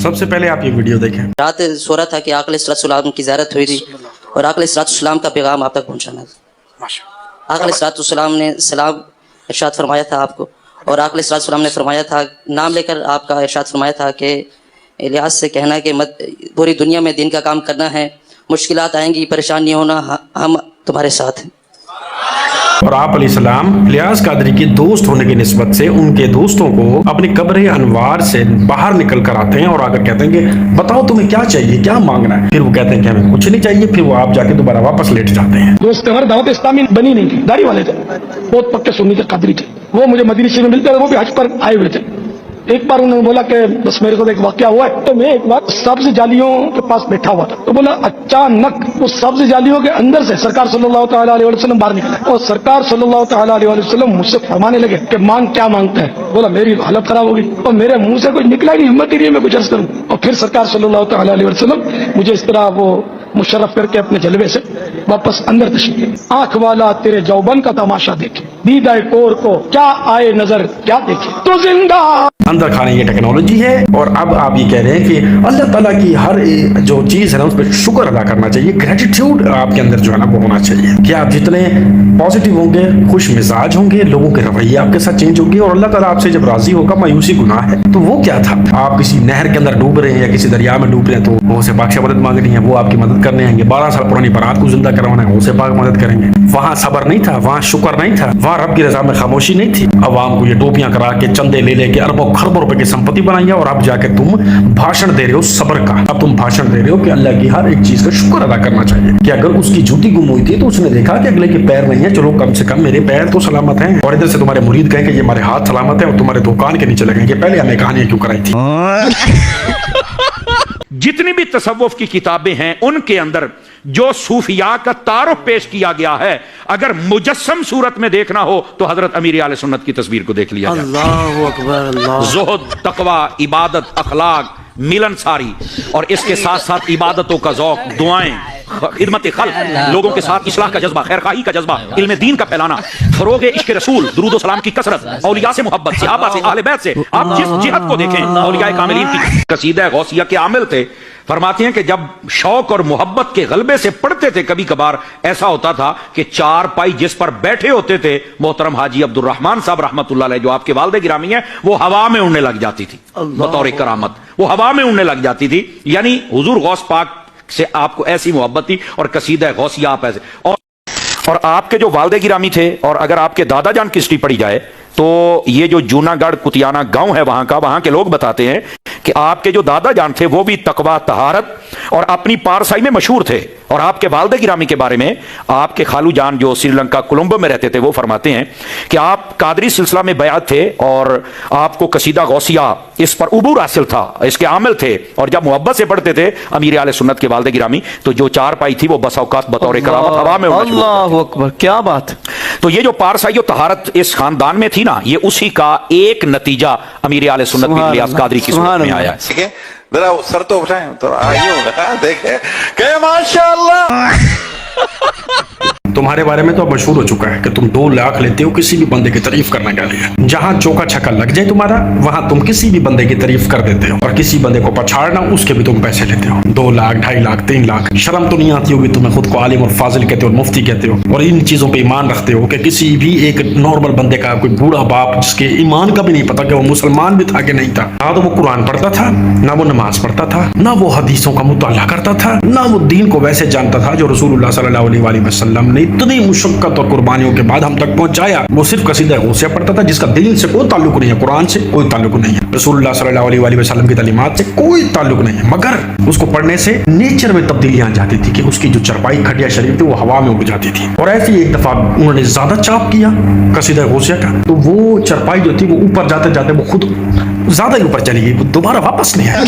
سب سے پہلے آپ یہ ویڈیو دیکھیں. رات سو رہا تھا کہ آقا علیہ السلام کی زیارت ہوئی تھی اور آقا علیہ السلام کا پیغام آپ تک پہنچانا تھا. آقا علیہ السلام نے سلام ارشاد فرمایا تھا آپ کو، اور آقا علیہ السلام نے فرمایا تھا، نام لے کر آپ کا ارشاد فرمایا تھا کہ الیاس سے کہنا کہ پوری دنیا میں دین کا کام کرنا ہے، مشکلات آئیں گی، پریشان نہیں ہونا، ہم تمہارے ساتھ ہیں. اور آپ علیہ السلام الیاس قادری کے دوست ہونے کی نسبت سے ان کے دوستوں کو اپنی قبر انوار سے باہر نکل کر آتے ہیں اور آ کر کہتے ہیں کہ بتاؤ تمہیں کیا چاہیے، کیا مانگنا ہے. پھر وہ کہتے ہیں کہ ہمیں کچھ نہیں چاہیے. پھر وہ آپ جا کے دوبارہ واپس لیٹ جاتے ہیں. دوست ہمارے دعوت اسلامی بنی نہیں تھی، داڑھی والے تھے، بہت پکے سنی تھے، قادری تھے. وہ مجھے مدینہ شریف میں ملتے تھے، وہ بھی حج پر آئے ہوئے تھے. ایک بار انہوں نے بولا کہ بس میرے ساتھ ایک واقعہ ہوا ہے. تو میں ایک بار سبز جالیوں کے پاس بیٹھا ہوا تھا، تو بولا اچانک اس سبز جالیوں کے اندر سے سرکار صلی اللہ تعالیٰ علیہ وسلم باہر نکلے اور سرکار صلی اللہ تعالیٰ علیہ وسلم مجھ سے فرمانے لگے کہ مانگ کیا مانگتا ہے. بولا میری حالت خراب ہوگی اور میرے منہ سے کچھ نکلا ہی نہیں، ہمت ہی نہیں میں کچھ عرض کروں. اور پھر سرکار صلی اللہ تعالیٰ علیہ وسلم مجھے اس طرح وہ مشرف کر کے اپنے جلوے سے واپس اندر تشریف لے. آنکھ والا تیرے جوبن کا تماشا دیکھے، دیدہ کور کو کیا آئے نظر کیا دیکھے، تو زندہ اندر کھانے یہ ٹیکنالوجی ہے. اور اب آپ یہ کہہ رہے ہیں کہ اللہ تعالیٰ کی ہر جو چیز ہے نا اس پہ شکر ادا کرنا چاہیے. گریٹیٹیوڈ آپ کے اندر جو ہے نا وہ ہونا چاہیے کہ آپ جتنے پازیٹیو ہوں گے، خوش مزاج ہوں گے، لوگوں کے رویے آپ کے ساتھ چینج ہوگی. اور اللہ تعالیٰ آپ سے جب راضی ہوگا، مایوسی گناہ ہے. تو وہ کیا تھا، آپ کسی نہر کے اندر ڈوب رہے ہیں یا کسی دریا میں ڈوب رہے ہیں تو وہ سے پاک سے مدد مانگنی ہے، وہ آپ کی مدد کرنے آئیں گے. 12 سال پرانی برات کو زندہ کروانا ہے، وہ سے پاک مدد کریں گے. وہاں صبر نہیں تھا، وہاں شکر نہیں تھا، وہاں رب کی رضا میں خاموشی نہیں تھی. عوام کو یہ ٹوپیاں کرا کے چندے لے لے کے اربوں خربوں روپے کی سمپتی بنائی ہے. اور اب جا کے تم بھاشن دے رہے ہو صبر کا. اب تم بھاشن دے رہے ہو کہ اللہ کی ہر ایک چیز کا شکر ادا کرنا چاہیے. کہ اگر اس کی جوتی گم ہوئی تھی تو اس نے دیکھا کہ اگلے کے پیر نہیں ہیں، چلو کم سے کم میرے پیر تو سلامت ہیں. اور ادھر سے تمہارے مرید کہیں کہ یہ ہمارے ہاتھ سلامت ہیں اور تمہارے دکان کے نیچے لگیں گے. پہلے ہمیں کہانی کیوں کرائی تھی؟ جتنی بھی تصوف کی کتابیں ہیں ان کے اندر جو صوفیاء کا تعارف پیش کیا گیا ہے، اگر مجسم صورت میں دیکھنا ہو تو حضرت امیر اہل سنت کی تصویر کو دیکھ لیا جائے. اللہ اکبر. اللہ. زہد، تقوی، عبادت، اخلاق، ملن ساری، اور اس کے ساتھ ساتھ عبادتوں کا ذوق، دعائیں، خدمت خلق، لوگوں کے ساتھ اصلاح کا جذبہ، خیر خواہی کا جذبہ، علم دین کا پھیلانا، فروغ عشق رسول، درود و سلام کی کثرت، اولیاء سے محبت، صحابہ سے، اہل بیت سے. آپ جس جہت کو دیکھیں، اولیاء کاملین کی قصیدہ غوثیہ کے عامل تھے. فرماتے ہیں کہ جب شوق اور محبت کے غلبے سے پڑھتے تھے، کبھی کبھار ایسا ہوتا تھا کہ چار پائی جس پر بیٹھے ہوتے تھے محترم حاجی عبد الرحمن صاحب رحمۃ اللہ علیہ، جو آپ کے والد گرامی ہیں، وہ ہوا میں اڑنے لگ جاتی تھی. بطور کرامت وہ ہوا میں اڑنے لگ جاتی تھی. یعنی حضور غوث پاک سے آپ کو ایسی محبت تھی. اور قصیدہ غوثیہ آپ ایسے، اور آپ کے جو والد گرامی تھے، اور اگر آپ کے دادا جان کی ہسٹری پڑھی جائے تو یہ جو جونا گڑھ کتیانہ گاؤں ہے وہاں کے لوگ بتاتے ہیں کہ آپ کے جو دادا جان تھے وہ بھی تقوی، طہارت اور اپنی پارسائی میں مشہور تھے. اور آپ کے والد گرامی کے بارے میں آپ کے خالو جان جو سری لنکا کولمبو میں رہتے تھے وہ فرماتے ہیں کہ آپ قادری سلسلہ میں بیعت تھے اور آپ کو قصیدہ غوثیہ اس پر عبور حاصل تھا، اس کے عامل تھے. اور جب محبت سے پڑھتے تھے امیر اہل سنت کے والد گرامی تو جو چار پائی تھی وہ بس اوقات بطور کرامت ہوا میں. اللہ اکبر، کیا بات. تو یہ جو پارسائی و طہارت اس خاندان میں تھی نا، یہ اسی کا ایک نتیجہ امیر اہل سنت بن الیاس قادری کی صورت میں آیا ہے. ذرا سر تو اٹھائیں تو آئیے دیکھیں کہ ماشاءاللہ. تمہارے بارے میں تو اب مشہور ہو چکا ہے کہ تم 2 لاکھ لیتے ہو کسی بھی بندے کی تعریف کرنے کے لیے. جہاں چوکا چھکا لگ جائے تمہارا وہاں تم کسی بھی بندے کی تعریف کر دیتے ہو، اور کسی بندے کو پچھاڑنا اس کے بھی تم پیسے لیتے ہو. 2 لاکھ، 2.5 لاکھ، 3 لاکھ. شرم تو نہیں آتی ہوگی تمہیں خود کو عالم اور فاضل کہتے ہو اور مفتی کہتے ہو، اور ان چیزوں پہ ایمان رکھتے ہو کہ کسی بھی ایک نارمل بندے کا کوئی بوڑھا باپ جس کے ایمان کا بھی نہیں پتا کہ وہ مسلمان بھی تھا کہ نہیں تھا، نہ تو وہ قرآن پڑھتا تھا، نہ وہ نماز پڑھتا تھا، نہ وہ حدیثوں کا مطالعہ کرتا تھا، نہ وہ دین کو ویسے جانتا تھا جو رسول اللہ صلی اللہ علیہ وسلم نے اتنی مشکل اور قربانیوں کے بعد ہم تک پہنچایا. وہ صرف قصیدہ غوثیہ پڑھتا تھا جس کا دین سے کوئی تعلق نہیں ہے، قرآن سے کوئی تعلق نہیں ہے، رسول اللہ صلی اللہ علیہ وسلم کی تعلیمات سے کوئی تعلق نہیں ہے. مگر اس کو پڑھنے سے نیچر میں تبدیلیاں آ جاتی تھی کہ اس کی جو چرپائی کھٹیا شریف تھی وہ ہوا میں اڑ جاتی تھی. اور ایسی ایک دفعہ انہوں نے زیادہ چاپ کیا قصیدہ غوثیہ کا تو وہ چرپائی جو تھی وہ اوپر جاتے جاتے وہ خود زیادہ ہی اوپر چلی گئی، وہ دوبارہ واپس نہیں آئی.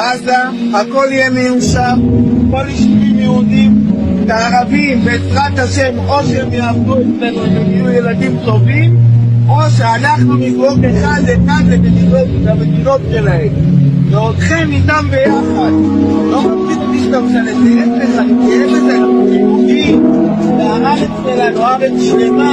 עזה, הכל יהיה מיושב, כל יישובים יהודים וערבים, בעזרת השם, או שהם יעבדו אצלנו, הם יהיו ילדים טובים, או שאנחנו נגרום אחד למדינות שלהם, ואותכם איתם ביחד. לא מספיק שאתה משנה, תראה לך, תראה לזה, אנחנו יהודים, והארץ שלנו, הארץ שלמה.